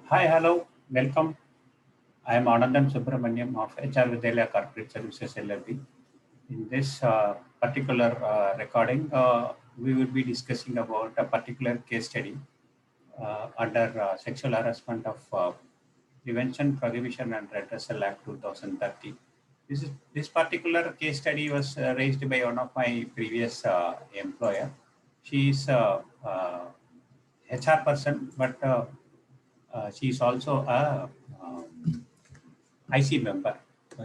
Hi, hello, welcome. I am Anandan Subramaniam of HR Vidyalaya Corporate Services LLP. In this particular recording, we will be discussing about a particular case study under Sexual Harassment of Prevention, Prohibition and Redressal Act 2030. This particular case study was raised by one of my previous employer. She is HR person, but she is also a IC member.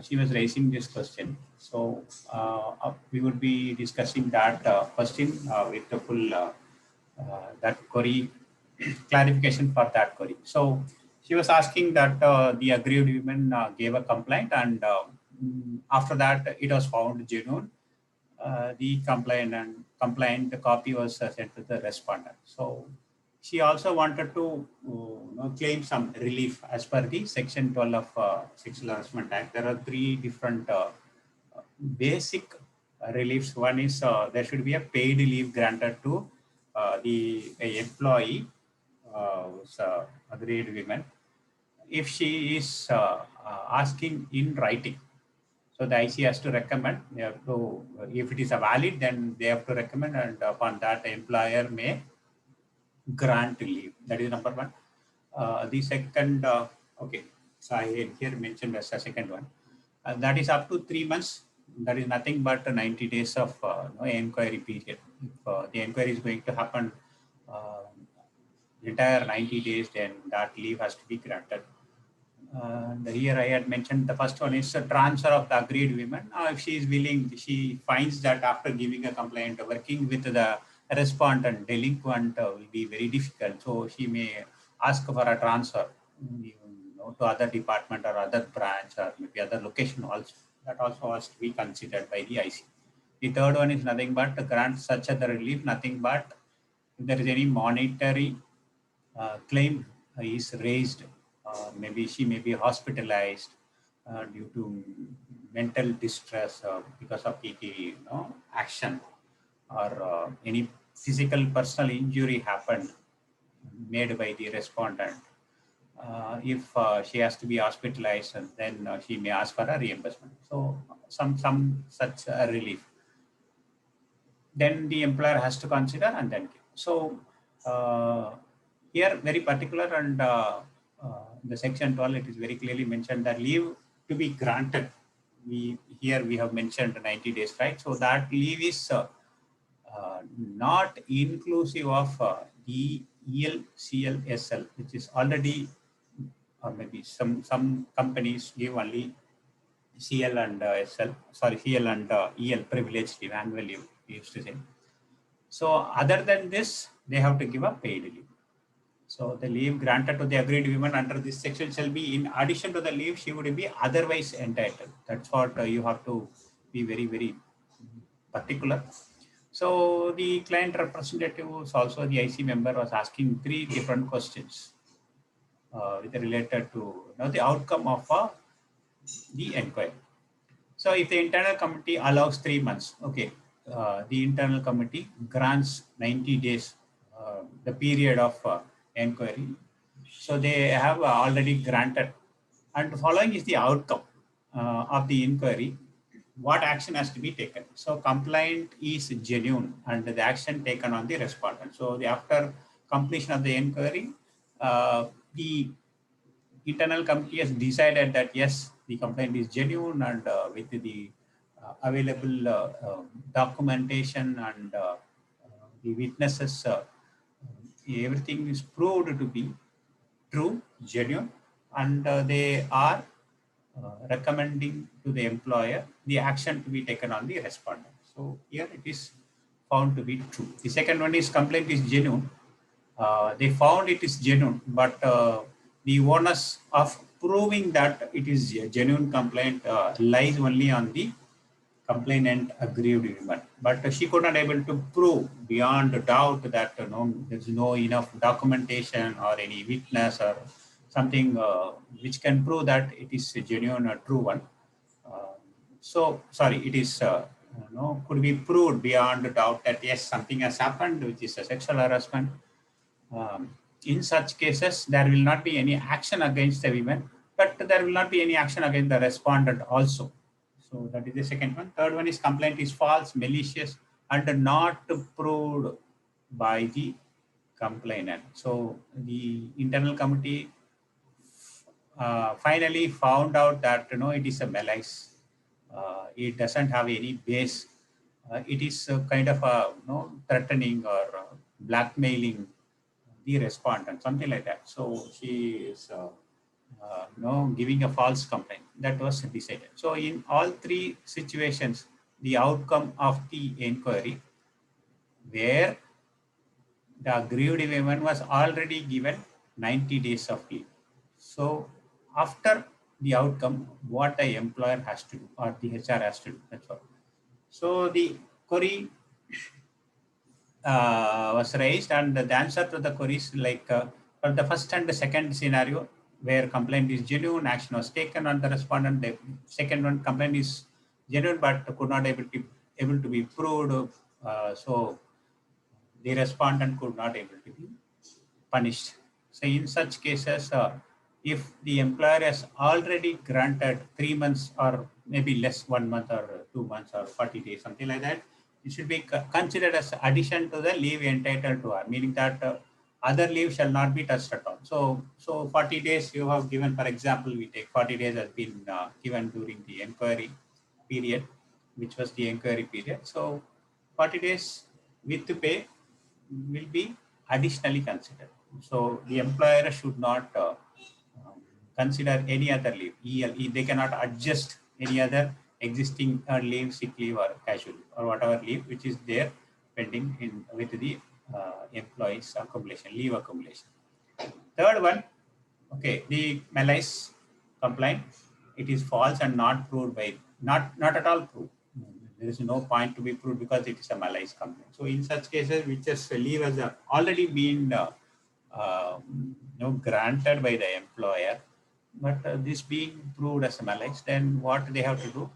She was raising this question. So we would be discussing that question with the full that query clarification for that query. So she was asking that the aggrieved women gave a complaint, and after that it was found genuine. The complaint copy was sent to the respondent. So she also wanted to claim some relief as per the section 12 of Sexual Harassment Act. There are three different basic reliefs. One is there should be a paid leave granted to the employee who's aggrieved women if she is asking in writing. So the IC has to recommend. They have to, if it is a valid, then they have to recommend, and upon that, the employer may grant leave. That is number one. The second, okay, so I here mentioned as a second one. That is up to 3 months. That is nothing but 90 days of inquiry period. If the inquiry is going to happen entire 90 days, then that leave has to be granted. Here I had mentioned the first one is a transfer of the aggrieved women. If she is willing, she finds that after giving a complaint, working with the respondent, delinquent will be very difficult. So she may ask for a transfer to other department or other branch or maybe other location also. That also has to be considered by the IC. The third one is nothing but to grant such a relief, nothing but if there is any monetary claim is raised. Maybe she may be hospitalized due to mental distress because of the action, or any physical personal injury happened made by the respondent. If she has to be hospitalized, then she may ask for a reimbursement. So some such relief. Then the employer has to consider and then give. So here very particular, and the section 12 it is very clearly mentioned that leave to be granted. Here we have mentioned 90 days, right? So that leave is not inclusive of the ELCLSL, which is already, or maybe some companies give only CL and SL, sorry, CL and EL, privilege leave, annual leave, we used to say. So other than this, they have to give a paid leave. So the leave granted to the aggrieved women under this section shall be in addition to the leave she would be otherwise entitled. That's what you have to be very, very particular. So the client representative was also the IC member was asking three different questions related to the outcome of the inquiry. So if the internal committee allows 3 months, okay, the internal committee grants 90 days, the period of inquiry. So they have already granted, and following is the outcome of the inquiry, what action has to be taken. So complaint is genuine and the action taken on the respondent. So after completion of the inquiry, the internal committee has decided that yes, the complaint is genuine, and with the available documentation and the witnesses, everything is proved to be true, genuine, and they are recommending to the employer the action to be taken on the respondent. So here it is found to be true. The second one is complaint is genuine. They found it is genuine, but the onus of proving that it is a genuine complaint lies only on the complainant aggrieved woman. But she could not able to prove beyond doubt that there's no enough documentation or any witness or something which can prove that it is a genuine or true one. Sorry, it is could be proved beyond doubt that yes, something has happened which is a sexual harassment. In such cases, there will not be any action against the women, but there will not be any action against the respondent also. So that is the second one. Third one is complaint is false, malicious, and not proved by the complainant. So the internal committee finally found out that it is a malice. It doesn't have any base. It is kind of a threatening or blackmailing the respondent, something like that. So she is giving a false complaint. That was decided. So in all three situations, the outcome of the inquiry, where the aggrieved woman was already given 90 days of leave. So after the outcome, what the employer has to do or the HR has to do, that's all. So the query was raised, and the answer to the queries, like for the first and the second scenario, where complaint is genuine, action was taken on the respondent. The second one, complaint is genuine but could not able to be proved. So the respondent could not able to be punished. So in such cases, if the employer has already granted 3 months or maybe less, 1 month or 2 months or 40 days, something like that, it should be considered as addition to the leave entitled to her, meaning that other leave shall not be touched at all. So 40 days you have given, for example, we take 40 days has been given during the inquiry period, which was the inquiry period. So 40 days with pay will be additionally considered. So the employer should not consider any other leave. They cannot adjust any other existing leave, sick leave, or casual leave, or whatever leave which is there pending in with the employee's accumulation, leave accumulation. Third one, okay, the malice complaint, it is false and not proved by, not at all proved. There is no point to be proved because it is a malice complaint. So in such cases, which is leave has already been granted by the employer, but this being proved as a malice, then what they have to do?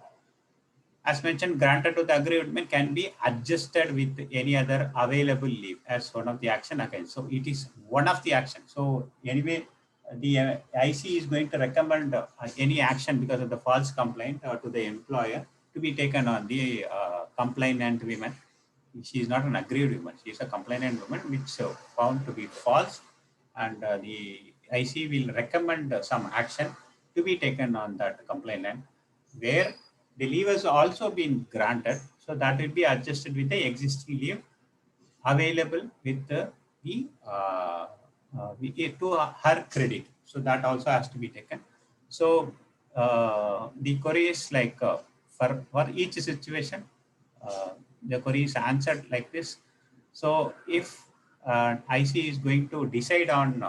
As mentioned, granted to the agreement can be adjusted with any other available leave as one of the action against. So it is one of the action. So anyway, the IC is going to recommend any action because of the false complaint to the employer to be taken on the complainant women. She is not an aggrieved woman. She is a complainant woman which found to be false, and the IC will recommend some action to be taken on that complainant, where the leave has also been granted, so that will be adjusted with the existing leave available with to her credit. So that also has to be taken. So the query is like for each situation, the query is answered like this. So if IC is going to decide on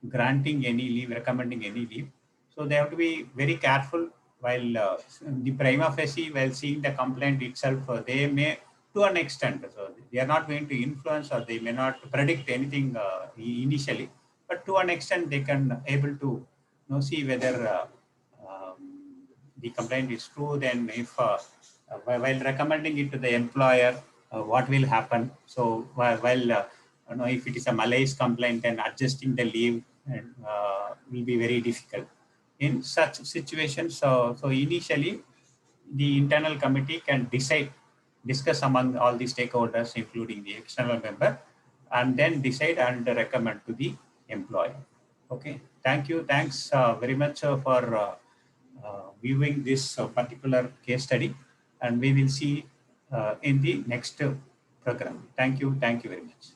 granting any leave, recommending any leave, so they have to be very careful while the prima facie, while seeing the complaint itself, they may, to an extent, so they are not going to influence or they may not predict anything initially, but to an extent they can able to see whether the complaint is true. Then if while recommending it to the employer, what will happen? So while if it is a malice complaint, then adjusting the leave will be very difficult in such situations. So initially, the internal committee can discuss among all the stakeholders, including the external member, and then decide and recommend to the employer. Okay, thank you. Thanks very much for viewing this particular case study, and we will see in the next program. Thank you. Thank you very much.